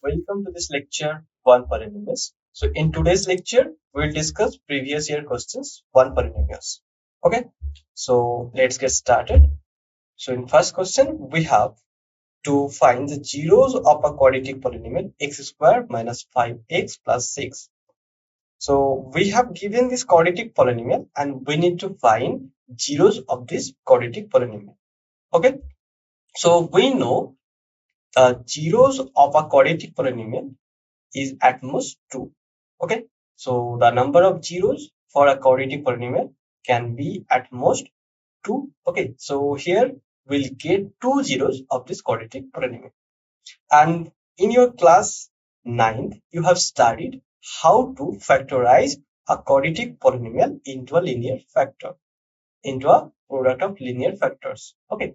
welcome to this lecture 1 polynomials. So in today's lecture, we'll discuss previous year questions 1 polynomials. Okay, so let's get started. So in first question, we have to find the zeros of a quadratic polynomial x squared minus 5x plus 6. So we have given this quadratic polynomial and we need to find zeros of this quadratic polynomial. Okay, so we know zeros of a quadratic polynomial is at most 2. Okay, so the number of zeros for a quadratic polynomial can be at most 2. Okay, so here we'll get 2 zeros of this quadratic polynomial. And in your class 9th, you have studied how to factorize a quadratic polynomial into a linear factor, into a product of linear factors. Okay,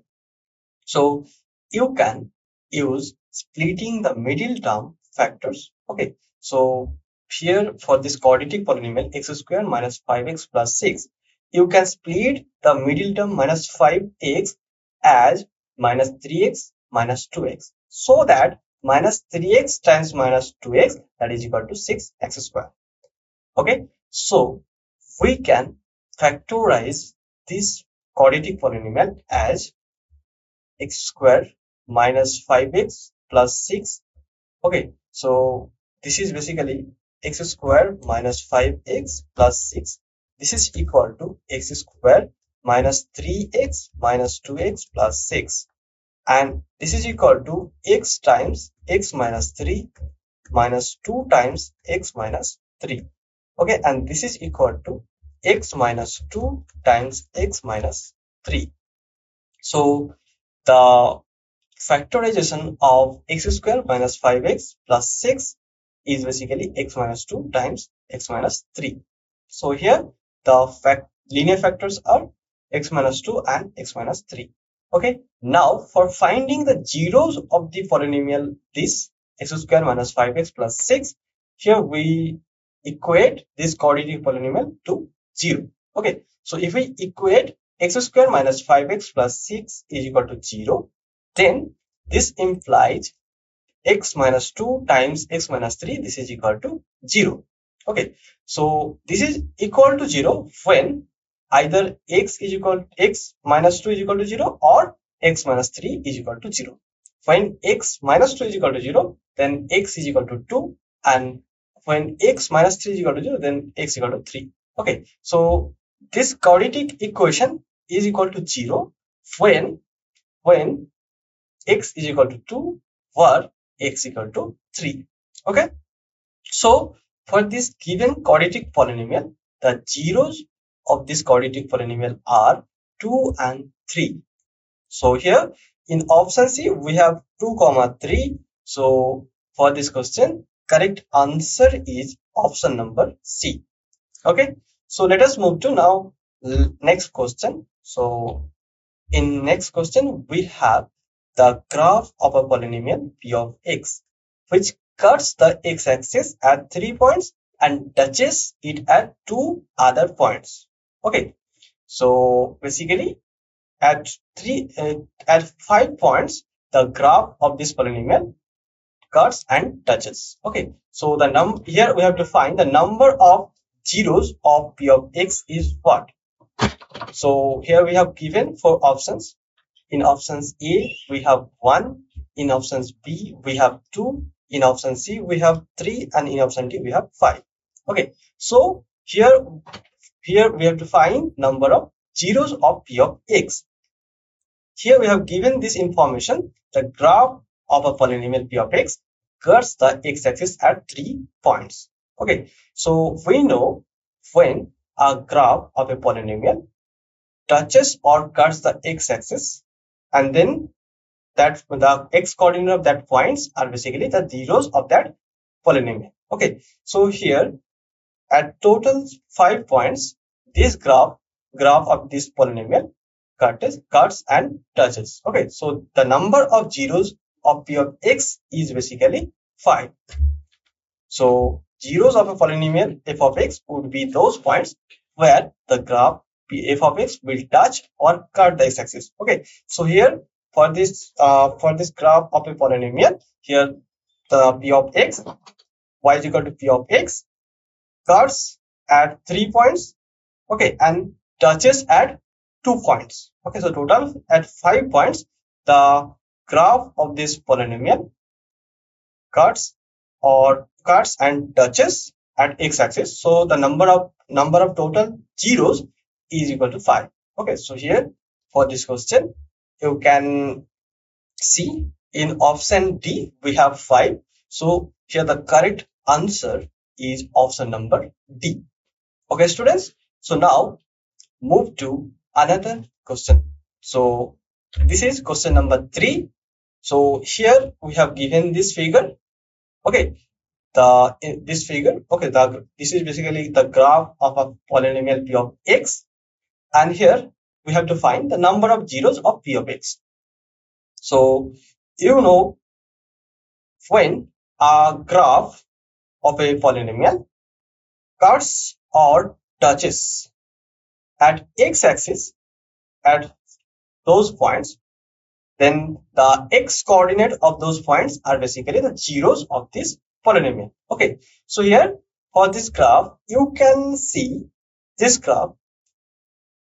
so you can use splitting the middle term factors. Okay, so here for this quadratic polynomial x squared minus 5x plus 6, you can split the middle term minus 5x as minus 3x minus 2x, so that minus 3x times minus 2x, that is equal to 6x squared. Okay, so we can factorize this quadratic polynomial as x squared minus 5x plus 6. Okay, so this is basically x squared minus 5x plus 6. This is equal to x squared minus 3x minus 2x plus 6. And this is equal to x times x minus 3 minus 2 times x minus 3. Okay, and this is equal to x minus 2 times x minus 3. So the factorization of x squared minus 5x plus 6 is basically x minus 2 times x minus 3. So here the linear factors are x minus 2 and x minus 3. Okay, now for finding the zeros of the polynomial this x squared minus 5x plus 6, here we equate this quadratic polynomial to 0. Okay, so if we equate x squared minus 5x plus 6 is equal to 0, then this implies x minus 2 times x minus 3, this is equal to 0. Okay, so this is equal to 0 when either x minus 2 is equal to 0 or x minus 3 is equal to 0. When x minus 2 is equal to 0, then x is equal to 2, and when x minus 3 is equal to 0, then x is equal to 3. Okay, so this quadratic equation is equal to 0 when x is equal to 2 or x equal to 3. Okay, so for this given quadratic polynomial, the zeros of this quadratic polynomial are 2 and 3. So here in option C we have 2, 3. So for this question, correct answer is option number C. Okay, so let us move to now next question. So in next question we have the graph of a polynomial p of x, which cuts the x-axis at 3 points and touches it at 2 other points. Okay, so basically at 5 points the graph of this polynomial cuts and touches. Okay, so the here we have to find the number of zeros of p of x is what. So here we have given 4 options. In options A we have 1, in options B we have 2, in option C we have 3, and in option D we have 5. Okay, so here we have to find number of zeros of p of x. Here we have given this information: the graph of a polynomial p of x cuts the x-axis at 3 points. Okay, so we know when a graph of a polynomial touches or cuts the x-axis, and then that the x coordinate of that points are basically the zeros of that polynomial. Okay, so here at total 5 points, this graph of this polynomial cuts and touches. Okay, so the number of zeros of p of x is basically 5. So zeros of a polynomial f of x would be those points where the graph f of x will touch or cut the x-axis. Okay, so here for this graph of a polynomial, here the P of X, Y is equal to P of X, cuts at 3 points, okay, and touches at 2 points. Okay, so total at 5 points, the graph of this polynomial cuts and touches at x-axis. So the number of total zeros is equal to 5. Okay, so here for this question, you can see in option D we have 5. So here the correct answer is option number D. Okay, students. So now move to another question. So this is question number 3. So here we have given this figure. Okay, this figure. Okay, this is basically the graph of a polynomial P of X, and here we have to find the number of zeros of P of X. So you know, when a graph of a polynomial cuts or touches at x-axis at those points, then the x coordinate of those points are basically the zeros of this polynomial. Okay, so here for this graph, you can see this graph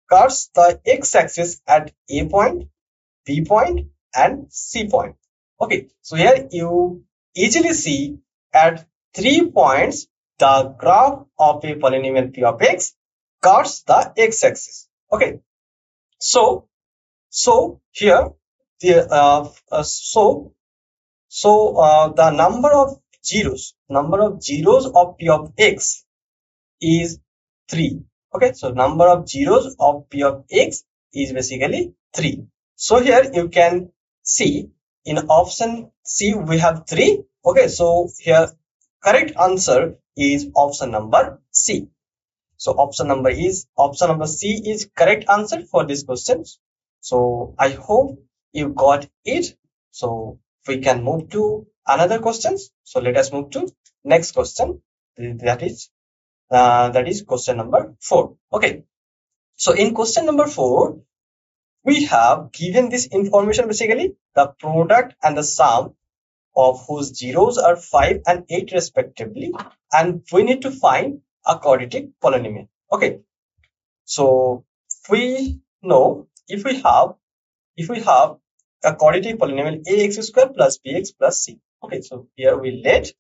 cuts the x-axis at A point, B point, and C point. Okay, so here you easily see at 3 points the graph of a polynomial P of X cuts the x-axis. Okay, so here the the number of zeros of P of X is 3. Okay, so number of zeros of P of X is basically 3. So here you can see in option C we have 3. Okay, so here correct answer is option number C. So option number C is correct answer for this question. So I hope you got it. So we can move to another questions. So let us move to next question. That is question number 4. Okay. So in question number 4, we have given this information, basically the product and the sum of whose zeros are 5 and 8 respectively, and we need to find a quadratic polynomial. Okay, so we know if we have a quadratic polynomial ax square plus bx plus c. Okay, so here we let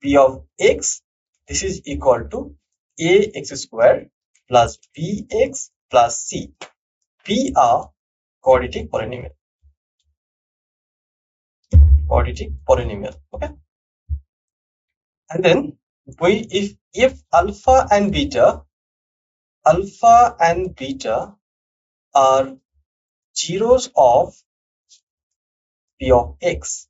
p of x, this is equal to ax square plus bx plus c be a quadratic polynomial. Okay, and then if alpha and beta are zeros of p of x,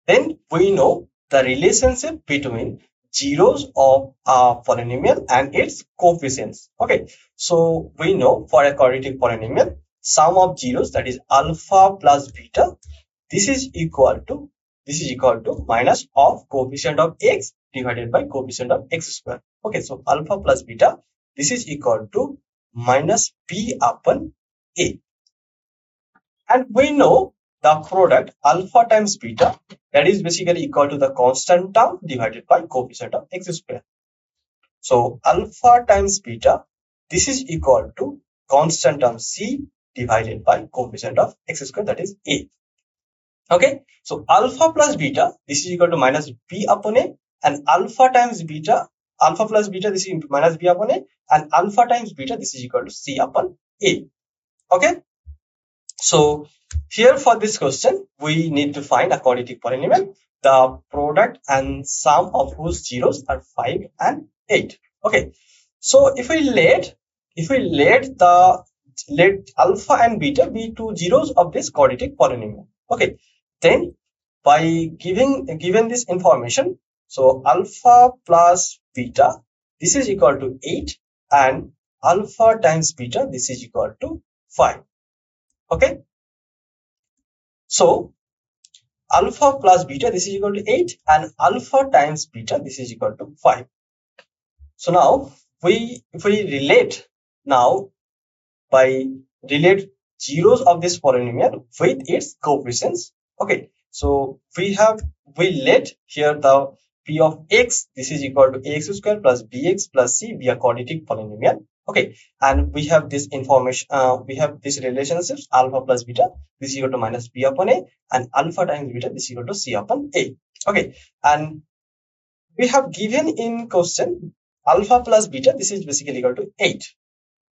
then we know the relationship between zeros of a polynomial and its coefficients. Okay, so we know for a quadratic polynomial, sum of zeros, that is alpha plus beta, this is equal to minus of coefficient of x divided by coefficient of x square. Okay, so alpha plus beta, this is equal to minus b upon a, and we know the product alpha times beta, that is basically equal to the constant term divided by coefficient of x square. So alpha times beta, this is equal to constant term c divided by coefficient of x square, that is a. Okay, so alpha plus beta, this is equal to minus b upon a, and alpha times beta, alpha plus beta, this is minus b upon a, and alpha times beta, this is equal to c upon a. Okay, so here for this question, we need to find a quadratic polynomial, the product and sum of whose zeros are 5 and 8. Okay, so if we let alpha and beta be two zeros of this quadratic polynomial. Okay, then by given this information, so alpha plus beta, this is equal to 8, and alpha times beta, this is equal to 5. Okay, so alpha plus beta, this is equal to 8, and alpha times beta, this is equal to 5. So now if we relate zeros of this polynomial with its coefficients. Okay, So we let here the p of x, this is equal to ax square plus bx plus c be a quadratic polynomial. Okay, and we have this information, we have these relationships alpha plus beta, this is equal to minus b upon a, and alpha times beta, this is equal to c upon a. Okay, and we have given in question alpha plus beta, this is basically equal to 8,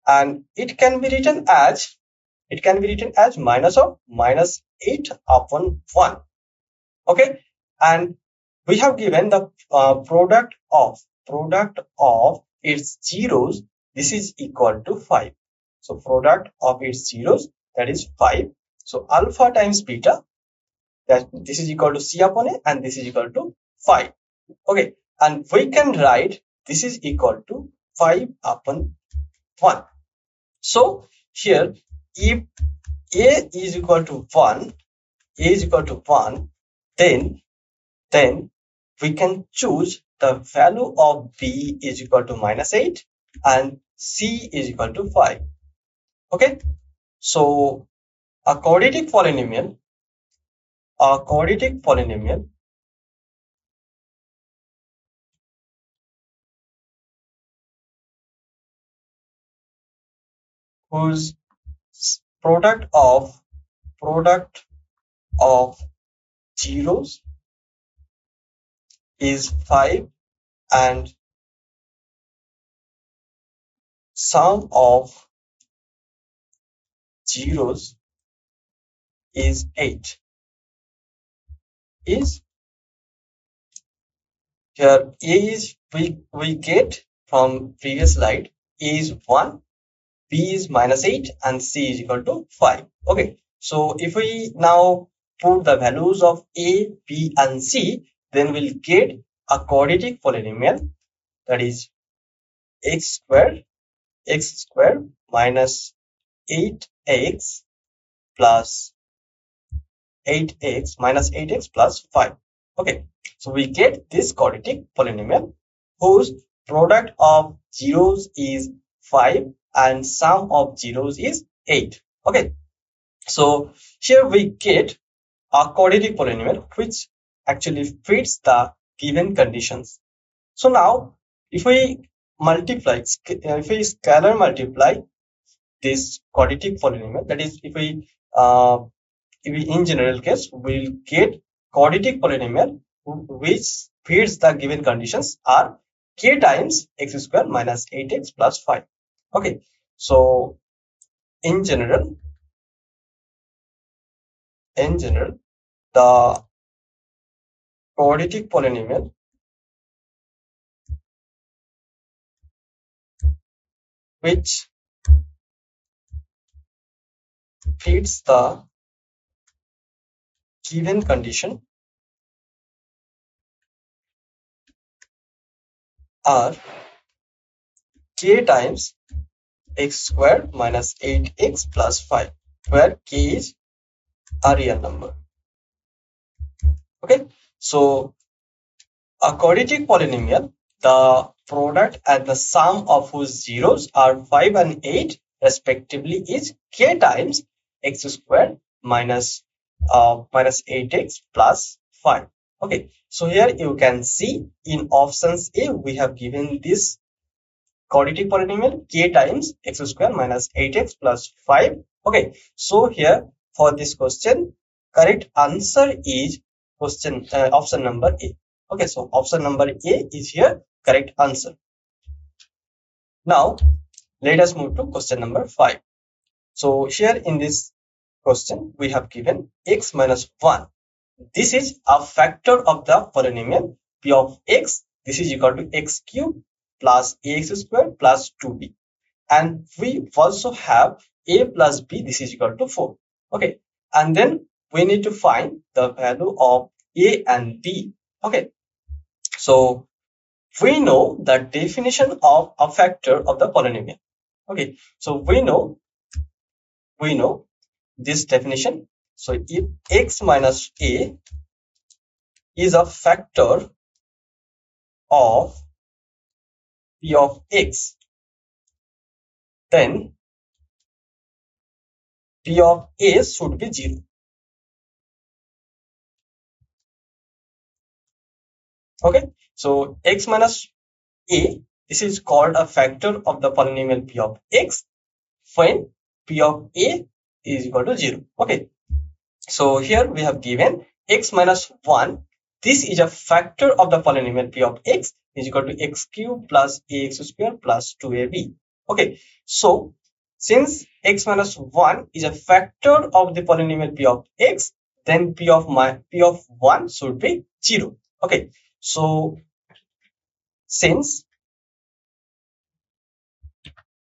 and it can be written as minus of minus 8 upon 1. Okay, and we have given the product of its zeros, this is equal to 5. So product of its zeros, that is 5. So alpha times beta, that this is equal to c upon a, and this is equal to 5. Okay, and we can write this is equal to 5 upon 1. So here, if a is equal to 1, then we can choose the value of b is equal to minus 8 and c is equal to 5. Okay, so a quadratic polynomial whose product of zeros is 5 and sum of zeros is 8 is here. A is we get from previous slide, a is 1, b is minus 8, and c is equal to 5. Okay, so if we now put the values of a, b, and c, then we'll get a quadratic polynomial, that is x squared minus 8x plus 8x minus 8x plus 5. Okay, so we get this quadratic polynomial whose product of zeros is 5 and sum of zeros is 8. Okay, so here we get a quadratic polynomial which actually fits the given conditions. So now if we scalar multiply this quadratic polynomial, that is if we in general case we'll get quadratic polynomial which fits the given conditions are k times x square minus 8x plus 5. Okay, so in general the quadratic polynomial which fits the given condition are k times x squared minus 8x plus 5, where k is a real number. Okay, so a quadratic polynomial, the product and the sum of whose zeros are 5 and 8 respectively is k times x squared minus 8x plus 5. Okay, so here you can see in options A we have given this quadratic polynomial k times x square minus 8x plus 5. Okay, so here for this question, correct answer is option number A. Okay, so option number A is here correct answer. Now let us move to question number 5. So here in this question we have given x minus 1. This is a factor of the polynomial p of x. This is equal to x cube plus ax squared plus 2b. And we also have a plus b, this is equal to 4. Okay, and then we need to find the value of a and b. Okay, so we know the definition of a factor of the polynomial. Okay, so we know this definition. So if x minus a is a factor of p of x, then p of a should be 0. Okay, so x minus a, this is called a factor of the polynomial p of x when p of a is equal to 0. Okay, so here we have given x minus 1. This is a factor of the polynomial p of x is equal to x cube plus ax square plus 2ab. Okay, so since x minus 1 is a factor of the polynomial p of x, then p of 1 should be 0. Okay, so since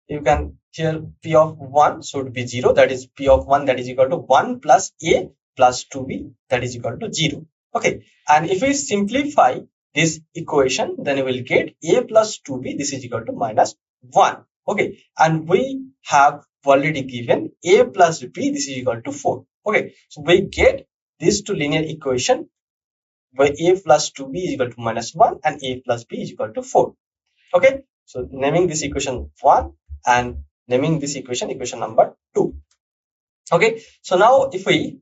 you can here p of 1 should be 0, that is p of 1 that is equal to 1 plus a plus 2b that is equal to 0. Okay, and if we simplify this equation, then we will get a plus 2b, this is equal to minus 1. Okay, and we have already given a plus b, this is equal to 4. Okay, so we get these two linear equation where a plus 2b is equal to minus 1 and a plus b is equal to 4. Okay, so naming this equation 1 and naming this equation number 2. Okay, so now if we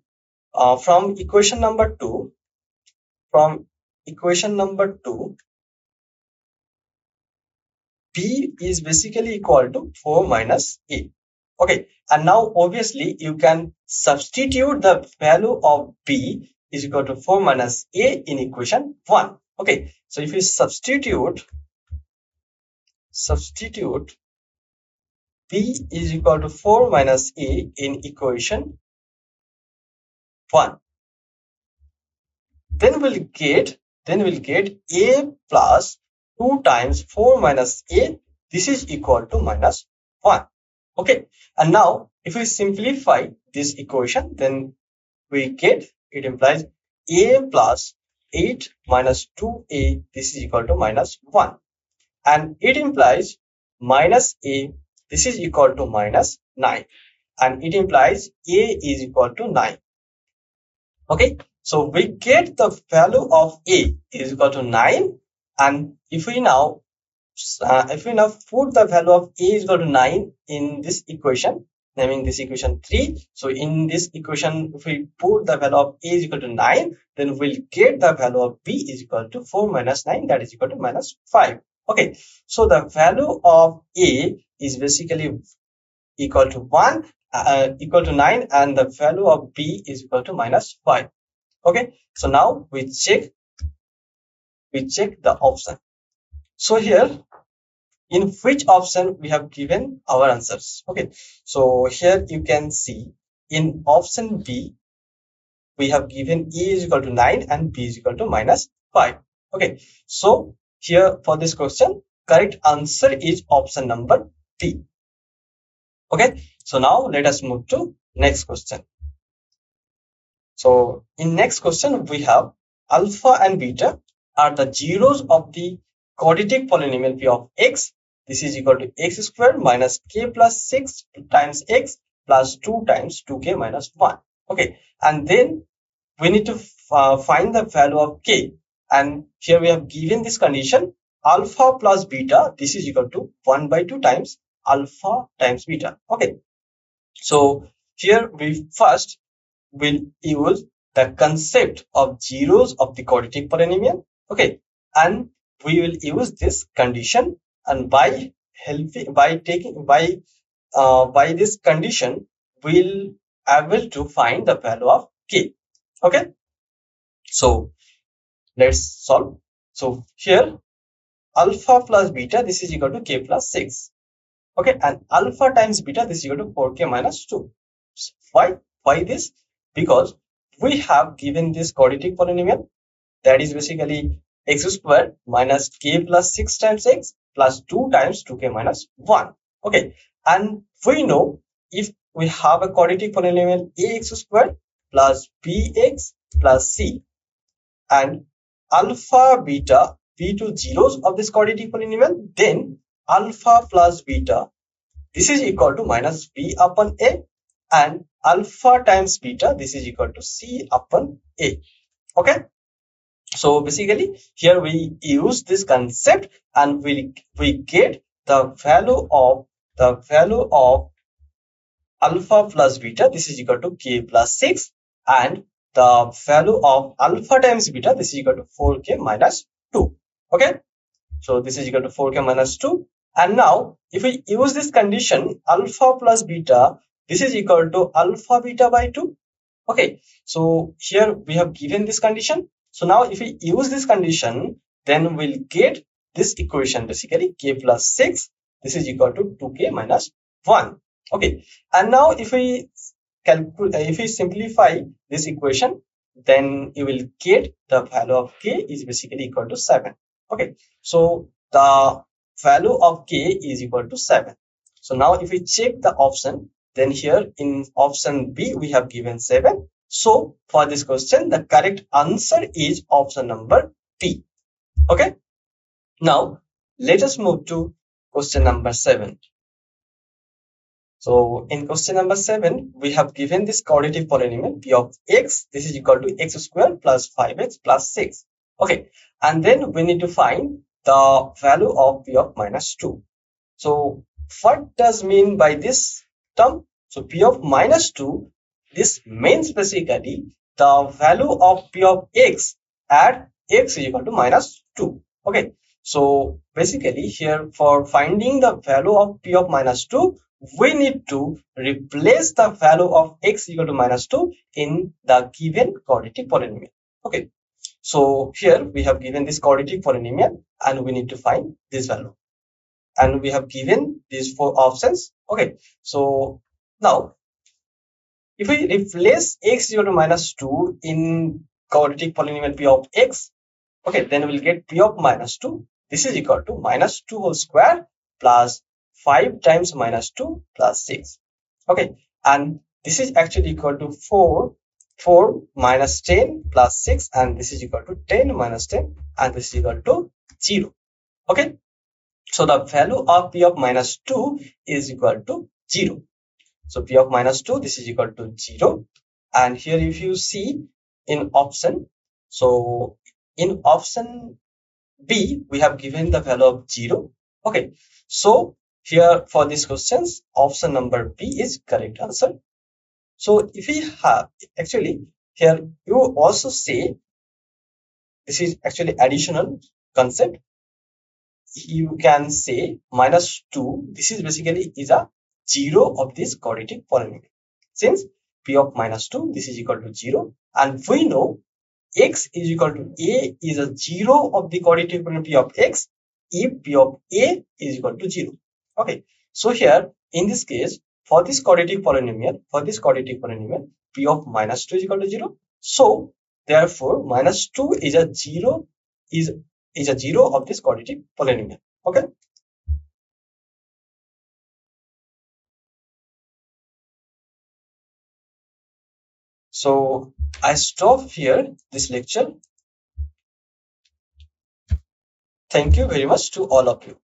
from equation number 2, b is basically equal to 4 minus a. Okay, and now obviously you can substitute the value of b is equal to 4 minus a in equation 1. Okay, so if you substitute b is equal to 4 minus a in equation 1, then we'll get a plus 2 times 4 minus a, this is equal to minus 1. Okay, and now if we simplify this equation, then we get, it implies a plus 8 minus 2a, this is equal to minus 1, and it implies minus a, this is equal to minus 9, and it implies a is equal to 9. Okay, so we get the value of a is equal to 9, and if we now put the value of a is equal to 9 in this equation, naming this equation 3, so in this equation if we put the value of a is equal to 9, then we'll get the value of b is equal to 4 minus 9, that is equal to minus 5. Okay, so the value of a is basically equal to 1, equal to 9, and the value of b is equal to minus 5. Okay, so now we check the option. So here, in which option we have given our answers. Okay, so here you can see in option B we have given a is equal to 9 and b is equal to minus 5. Okay, so here for this question, correct answer is option number B. Okay, so now let us move to next question. So in next question we have alpha and beta are the zeros of the quadratic polynomial p of x. This is equal to x squared minus k plus 6 times x plus 2 times 2k minus 1. Okay, and then we need to find the value of k, and here we have given this condition alpha plus beta, this is equal to 1 by 2 times alpha times beta. Okay, so here we first will use the concept of zeros of the quadratic polynomial. Okay, and we will use this condition, and by this condition we'll able to find the value of k. Okay, so let's solve. So here alpha plus beta, this is equal to k plus 6. Okay, and alpha times beta, this is equal to 4k minus 2. Why this? Because we have given this quadratic polynomial, that is basically x squared minus k plus 6 times x plus 2 times 2k minus 1. Okay, and we know if we have a quadratic polynomial ax squared plus bx plus c, and alpha beta be two zeros of this quadratic polynomial, then alpha plus beta, this is equal to minus b upon a, and alpha times beta, this is equal to c upon a. Okay, so basically here we use this concept and we get the value of alpha plus beta, this is equal to k plus 6, and the value of alpha times beta, this is equal to 4k minus 2. Okay, so this is equal to 4k minus 2. And now if we use this condition alpha plus beta, this is equal to alpha beta by 2. Okay, so here we have given this condition. So now if we use this condition, then we'll get this equation, basically k plus 6, this is equal to 2k minus 1. Okay, and now if we simplify this equation, then you will get the value of k is basically equal to 7. Okay, so the value of k is equal to 7. So now if we check the option, then here in option B we have given 7. So for this question, the correct answer is option number B. Okay, now let us move to question number 7. So in question number 7, we have given this quadratic polynomial p of x. This is equal to x squared plus 5x plus 6. Okay, and then we need to find the value of p of minus 2. So what does mean by this term? So p of minus 2, this means basically the value of p of x at x is equal to minus 2. Okay, so basically here for finding the value of p of minus 2, we need to replace the value of x equal to minus 2 in the given quadratic polynomial. Okay, so here we have given this quadratic polynomial and we need to find this value. And we have given these 4 options. Okay, so now if we replace x equal to minus 2 in quadratic polynomial p of x, okay, then we'll get p of minus 2. This is equal to minus 2 whole square plus 5 times minus 2 plus 6. Okay, and this is actually equal to 4 minus 10 plus 6, and this is equal to 10 minus 10, and this is equal to 0. Okay, so the value of p of minus 2 is equal to 0. So p of minus 2, this is equal to 0. And here if you see in option, so in option B, we have given the value of 0. Okay, so here for these questions, option number B is correct answer. So if we have, actually here you also say, this is actually additional concept. You can say minus 2, this is basically is a 0 of this quadratic polynomial. Since p of minus 2, this is equal to 0, and we know x is equal to a is a 0 of the quadratic polynomial p of x if p of a is equal to 0. Okay, so here in this case, for this quadratic polynomial, p of minus 2 is equal to 0. So therefore minus 2 is a 0 is a 0 of this quadratic polynomial. Okay, so I stop here this lecture. Thank you very much to all of you.